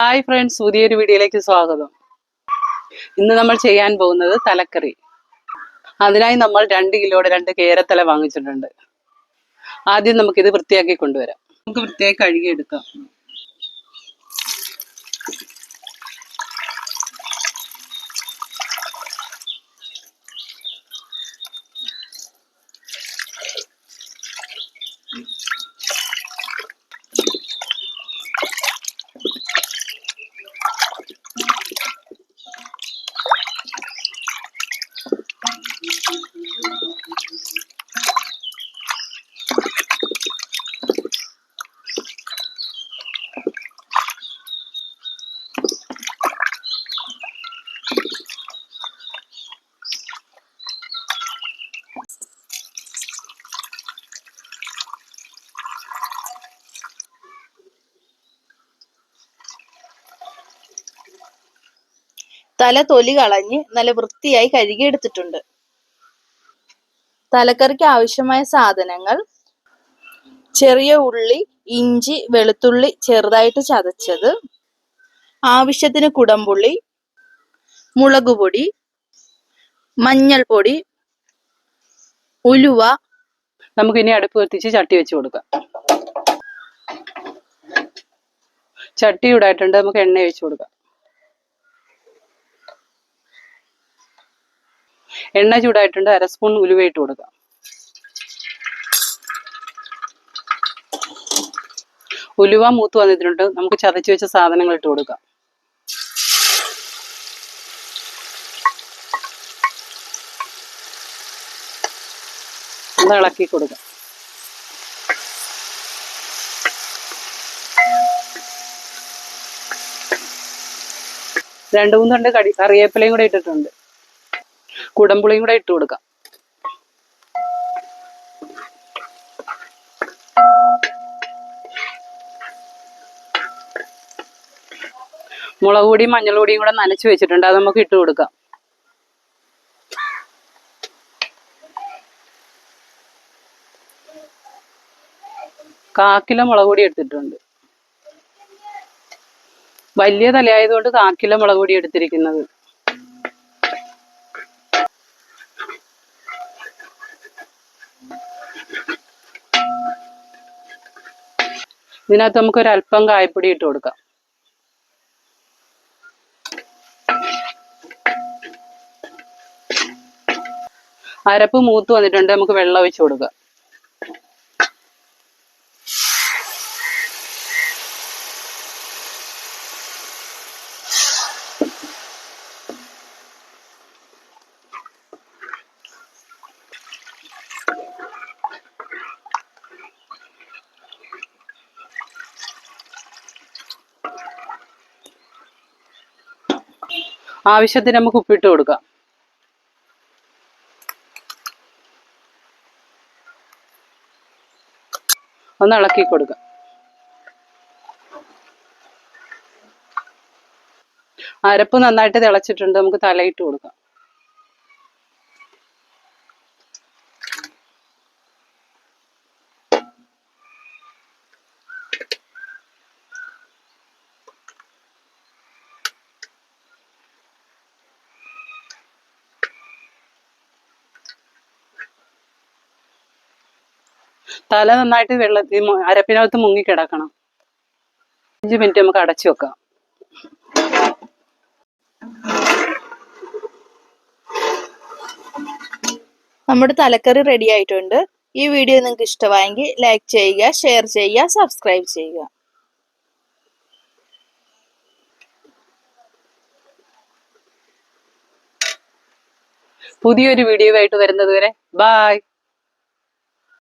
Hi friends, പുതിയൊരു വീഡിയോയിലേക്ക് സ്വാഗതം. ഇന്ന് നമ്മൾ ചെയ്യാൻ പോകുന്നത് തലക്കറി. അതിനായി നമ്മൾ 2 കിലോയുടെ 2 കേരത്തല വാങ്ങിച്ചിട്ടുണ്ട്. ആദ്യം നമുക്കിത് വൃത്തിയാക്കി കൊണ്ടുവരാം. നമുക്ക് വൃത്തിയായി കഴുകിയെടുക്കാം. തല തൊലി കളഞ്ഞ് നല്ല വൃത്തിയായി കഴുകിയെടുത്തിട്ടുണ്ട്. തലക്കറിക്ക് ആവശ്യമായ സാധനങ്ങൾ: ചെറിയ ഉള്ളി, ഇഞ്ചി, വെളുത്തുള്ളി ചെറുതായിട്ട് ചതച്ചത്, ആവശ്യത്തിന് കുടംപുളി, മുളകുപൊടി, മഞ്ഞൾപ്പൊടി, ഉലുവ. നമുക്കിനി അടുപ്പ് കത്തിച്ച് ചട്ടി വെച്ച് കൊടുക്കാം. ചട്ടി ചൂടായിട്ടുണ്ട്, നമുക്ക് എണ്ണ ഒഴിച്ചു കൊടുക്കാം. എണ്ണ ചൂടായിട്ടുണ്ട്, 1/2 സ്പൂൺ ഉലുവ ഇട്ട് കൊടുക്കാം. ഉലുവ മൂത്ത് വന്നിട്ടുണ്ട്, നമുക്ക് ചതച്ച് വെച്ച സാധനങ്ങൾ ഇട്ട് കൊടുക്കാം. ഒന്ന് ഇളക്കി കൊടുക്കാം. രണ്ട് മൂന്ന് തണ്ട് കറിവേപ്പിലയും കൂടെ ഇട്ടിട്ടുണ്ട്. കുടംപുളിയും കൂടെ ഇട്ട് കൊടുക്കാം. മുളക് പൊടിയും മഞ്ഞൾ പൊടിയും കൂടെ നനച്ച് വെച്ചിട്ടുണ്ട്, അത് നമുക്ക് ഇട്ട് കൊടുക്കാം. കാക്കിലോ മുളക് പൊടി എടുത്തിട്ടുണ്ട്. വലിയ തലയായതുകൊണ്ട് കാക്കിലോ മുളക് പൊടി എടുത്തിരിക്കുന്നത്. ഇതിനകത്ത് നമുക്ക് ഒരല്പം കായപ്പൊടി ഇട്ട് കൊടുക്കാം. അരപ്പ് മൂത്ത് വന്നിട്ടുണ്ട്, നമുക്ക് വെള്ളം ഒഴിച്ചു കൊടുക്കാം. ആവശ്യത്തിന് നമുക്ക് ഉപ്പിട്ട് കൊടുക്കാം. ഒന്ന് ഇളക്കി കൊടുക്കാം. അരപ്പ് നന്നായിട്ട് തിളച്ചിട്ടുണ്ട്, നമുക്ക് തലയിട്ട് കൊടുക്കാം. തല നന്നായിട്ട് അരപ്പിനകത്ത് മുങ്ങിക്കിടക്കണം. 5 മിനിറ്റ് നമുക്ക് അടച്ചു വെക്കാം. നമ്മുടെ തലക്കറി റെഡി ആയിട്ടുണ്ട്. ഈ വീഡിയോ നിങ്ങൾക്ക് ഇഷ്ടമായെങ്കിൽ ലൈക്ക് ചെയ്യുക, ഷെയർ ചെയ്യുക, സബ്സ്ക്രൈബ് ചെയ്യുക. പുതിയൊരു വീഡിയോ ആയിട്ട് വരുന്നത് വരെ ബൈ.